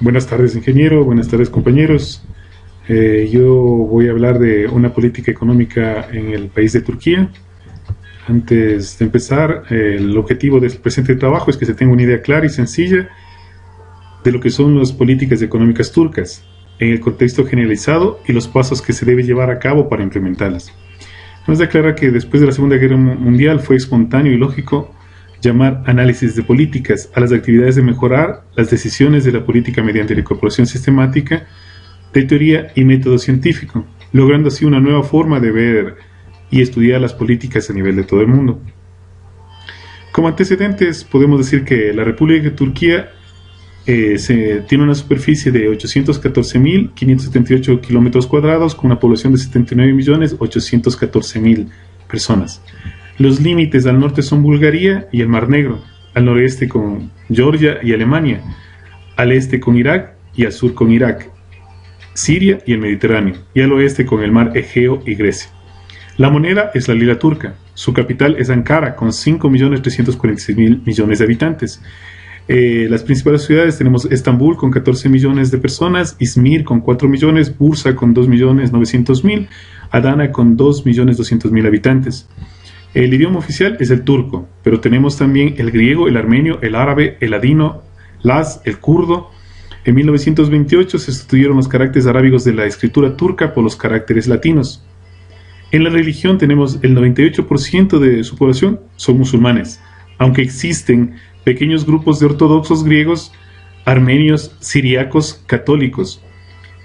Buenas tardes, ingeniero. Buenas tardes, compañeros. Yo voy a hablar de una política económica en el país de Turquía. Antes de empezar, el objetivo del presente trabajo es que se tenga una idea clara y sencilla de lo que son las políticas económicas turcas en el contexto generalizado y los pasos que se debe llevar a cabo para implementarlas. Nos declara que después de la Segunda Guerra Mundial fue espontáneo y lógico llamar análisis de políticas a las actividades de mejorar las decisiones de la política mediante la incorporación sistemática de teoría y método científico, logrando así una nueva forma de ver y estudiar las políticas a nivel de todo el mundo. Como antecedentes, podemos decir que la República de Turquía tiene una superficie de 814.578 kilómetros cuadrados con una población de 79.814.000 personas. Los límites al norte son Bulgaria y el Mar Negro, al noreste con Georgia y Alemania, al este con Irak y al sur con Irak, Siria y el Mediterráneo, y al oeste con el Mar Egeo y Grecia. La moneda es la lira turca. Su capital es Ankara, con 5.346.000 millones de habitantes. Las principales ciudades tenemos Estambul con 14 millones de personas, Izmir con 4 millones, Bursa con 2.900.000, Adana con 2.200.000 habitantes. El idioma oficial es el turco, pero tenemos también el griego, el armenio, el árabe, el ladino, el kurdo. En 1928 se sustituyeron los caracteres arábigos de la escritura turca por los caracteres latinos. En la religión tenemos el 98% de su población son musulmanes, aunque existen pequeños grupos de ortodoxos griegos, armenios, siriacos, católicos.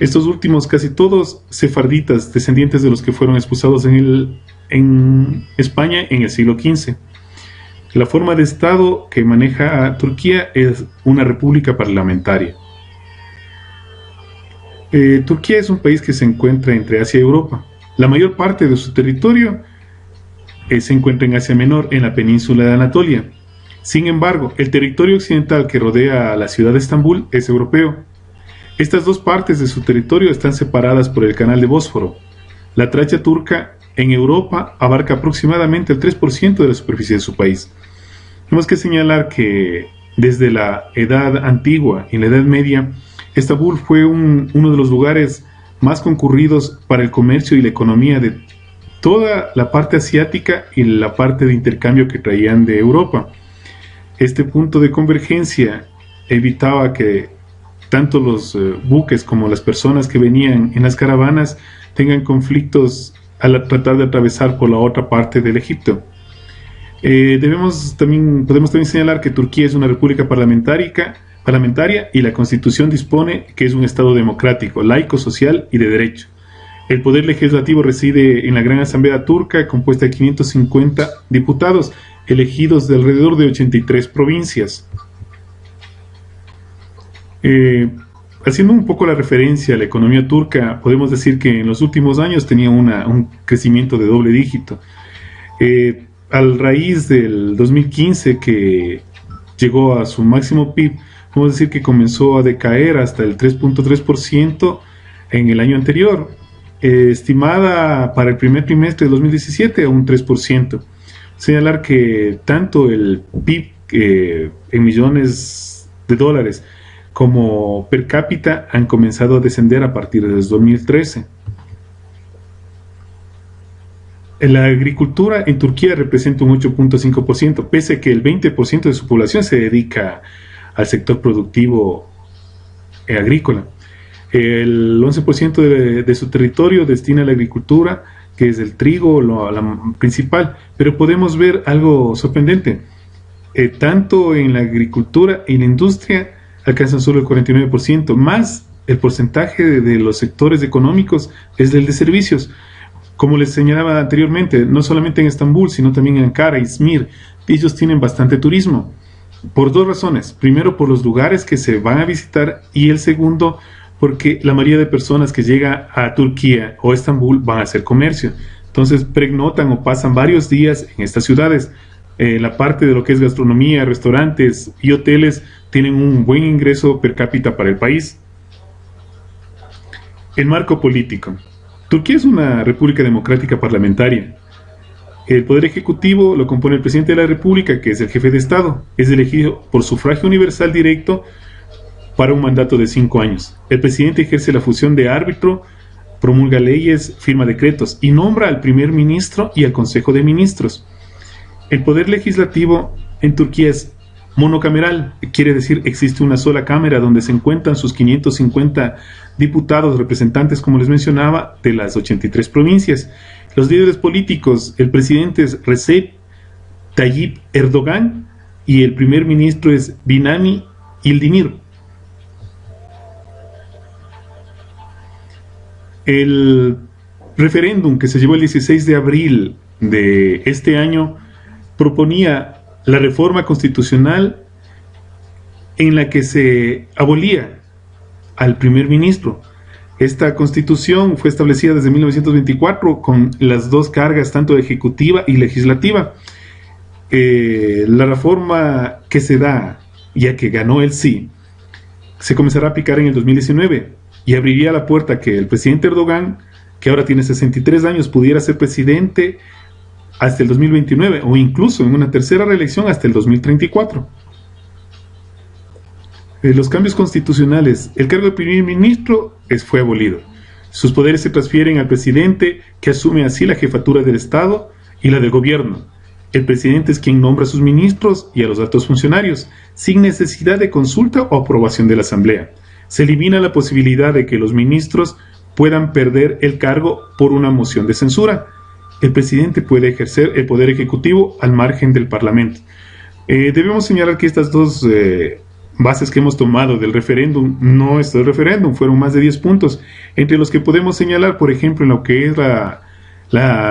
Estos últimos casi todos sefarditas, descendientes de los que fueron expulsados en España en el siglo XV. La forma de Estado que maneja Turquía es una república parlamentaria. Turquía es un país que se encuentra entre Asia y Europa. La mayor parte de su territorio se encuentra en Asia Menor, en la península de Anatolia. Sin embargo, el territorio occidental que rodea a la ciudad de Estambul es europeo. Estas dos partes de su territorio están separadas por el canal de Bósforo. La tracha turca en Europa abarca aproximadamente el 3% de la superficie de su país. Tenemos que señalar que desde la Edad Antigua y la Edad Media, Estambul fue uno de los lugares más concurridos para el comercio y la economía de toda la parte asiática y la parte de intercambio que traían de Europa. Este punto de convergencia evitaba que tanto los buques como las personas que venían en las caravanas tengan conflictos al tratar de atravesar por la otra parte del Egipto. Podemos también señalar que Turquía es una república parlamentaria y la Constitución dispone que es un Estado democrático, laico, social y de derecho. El poder legislativo reside en la Gran Asamblea Turca, compuesta de 550 diputados, elegidos de alrededor de 83 provincias. Haciendo un poco la referencia a la economía turca, podemos decir que en los últimos años tenía un crecimiento de doble dígito. A raíz del 2015, que llegó a su máximo PIB, podemos decir que comenzó a decaer hasta el 3.3% en el año anterior, estimada para el primer trimestre de 2017 a un 3%. Señalar que tanto el PIB en millones de dólares como per cápita han comenzado a descender a partir de 2013. La agricultura en Turquía representa un 8.5%, pese a que el 20% de su población se dedica al sector productivo agrícola. El 11% de su territorio destina a la agricultura, que es el trigo, la principal, pero podemos ver algo sorprendente. Tanto en la agricultura y en la industria alcanzan solo el 49%, más el porcentaje de los sectores económicos es del de servicios. Como les señalaba anteriormente, no solamente en Estambul, sino también en Ankara, Izmir, ellos tienen bastante turismo, por dos razones. Primero, por los lugares que se van a visitar, y el segundo, porque la mayoría de personas que llegan a Turquía o Estambul van a hacer comercio. Entonces pernoctan o pasan varios días en estas ciudades. La parte de lo que es gastronomía, restaurantes y hoteles tienen un buen ingreso per cápita para el país. El marco político. Turquía es una república democrática parlamentaria. El poder ejecutivo lo compone el presidente de la república, que es el jefe de Estado. Es elegido por sufragio universal directo para un mandato de 5 años. El presidente ejerce la función de árbitro, promulga leyes, firma decretos y nombra al primer ministro y al Consejo de Ministros. El poder legislativo en Turquía es monocameral, quiere decir existe una sola cámara donde se encuentran sus 550 diputados, representantes, como les mencionaba, de las 83 provincias. Los líderes políticos, el presidente es Recep Tayyip Erdogan y el primer ministro es Binali Yıldırım. El referéndum que se llevó el 16 de abril de este año proponía la reforma constitucional en la que se abolía al primer ministro. Esta constitución fue establecida desde 1924 con las dos cargas, tanto ejecutiva y legislativa. La reforma que se da, ya que ganó el sí, se comenzará a aplicar en el 2019 y abriría la puerta a que el presidente Erdogan, que ahora tiene 63 años, pudiera ser presidente hasta el 2029 o incluso en una tercera reelección hasta el 2034. Los cambios constitucionales, el cargo de primer ministro fue abolido. Sus poderes se transfieren al presidente, que asume así la jefatura del Estado y la del gobierno. El presidente es quien nombra a sus ministros y a los altos funcionarios, sin necesidad de consulta o aprobación de la Asamblea. Se elimina la posibilidad de que los ministros puedan perder el cargo por una moción de censura. El presidente puede ejercer el poder ejecutivo al margen del Parlamento. Debemos señalar que estas dos bases que hemos tomado del referéndum, no es el referéndum, fueron más de 10 puntos, entre los que podemos señalar, por ejemplo, en lo que es la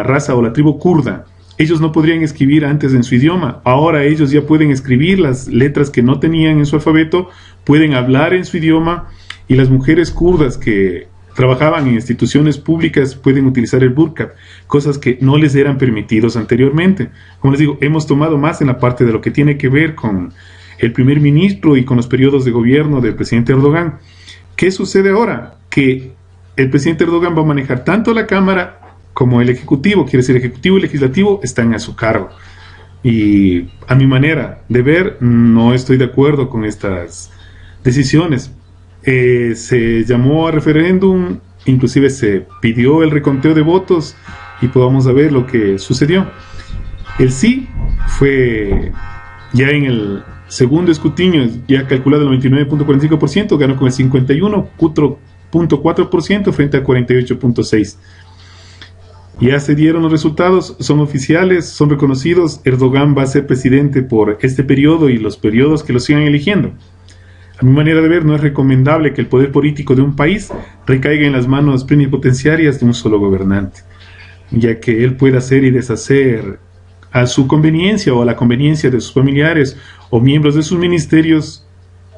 raza o la tribu kurda. Ellos no podrían escribir antes en su idioma, ahora ellos ya pueden escribir las letras que no tenían en su alfabeto, pueden hablar en su idioma, y las mujeres kurdas que trabajaban en instituciones públicas pueden utilizar el burqa, cosas que no les eran permitidos anteriormente. Como les digo, hemos tomado más en la parte de lo que tiene que ver con el primer ministro y con los periodos de gobierno del presidente Erdogan. ¿Qué sucede ahora? Que el presidente Erdogan va a manejar tanto la Cámara como el Ejecutivo, quiere decir, Ejecutivo y Legislativo están a su cargo. Y a mi manera de ver, no estoy de acuerdo con estas decisiones. Se llamó a referéndum, inclusive se pidió el reconteo de votos y podamos saber lo que sucedió. El sí fue ya en el segundo escrutinio, ya calculado el 99.45%, ganó con el 51.4% frente a 48.6%. Ya se dieron los resultados, son oficiales, son reconocidos. Erdogan va a ser presidente por este periodo y los periodos que lo sigan eligiendo. A mi manera de ver, no es recomendable que el poder político de un país recaiga en las manos plenipotenciarias de un solo gobernante, ya que él puede hacer y deshacer a su conveniencia o a la conveniencia de sus familiares o miembros de sus ministerios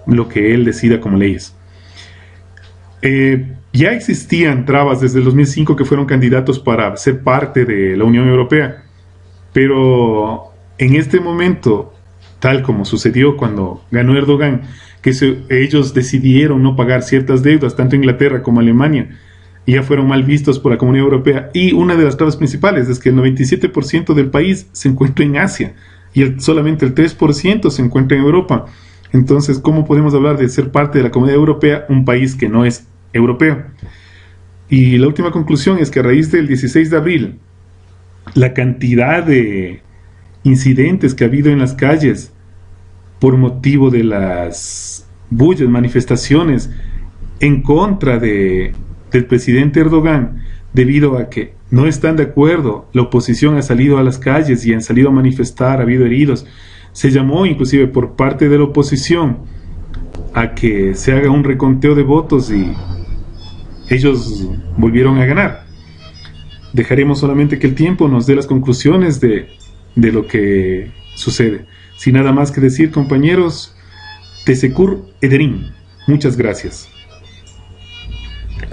lo que él decida como leyes. Ya existían trabas desde el 2005 que fueron candidatos para ser parte de la Unión Europea, pero en este momento, tal como sucedió cuando ganó Erdogan, que ellos decidieron no pagar ciertas deudas, tanto Inglaterra como Alemania, y ya fueron mal vistos por la Comunidad Europea. Y una de las trabas principales es que el 97% del país se encuentra en Asia y solamente el 3% se encuentra en Europa. Entonces, ¿cómo podemos hablar de ser parte de la Comunidad Europea un país que no es europeo? Y la última conclusión es que a raíz del 16 de abril, la cantidad de incidentes que ha habido en las calles por motivo de las bullas, manifestaciones en contra del presidente Erdogan, debido a que no están de acuerdo, la oposición ha salido a las calles y han salido a manifestar, ha habido heridos. Se llamó inclusive por parte de la oposición a que se haga un reconteo de votos y ellos volvieron a ganar. Dejaremos solamente que el tiempo nos dé las conclusiones de lo que sucede. Sin nada más que decir, compañeros, Teşekkür ederim. Muchas gracias.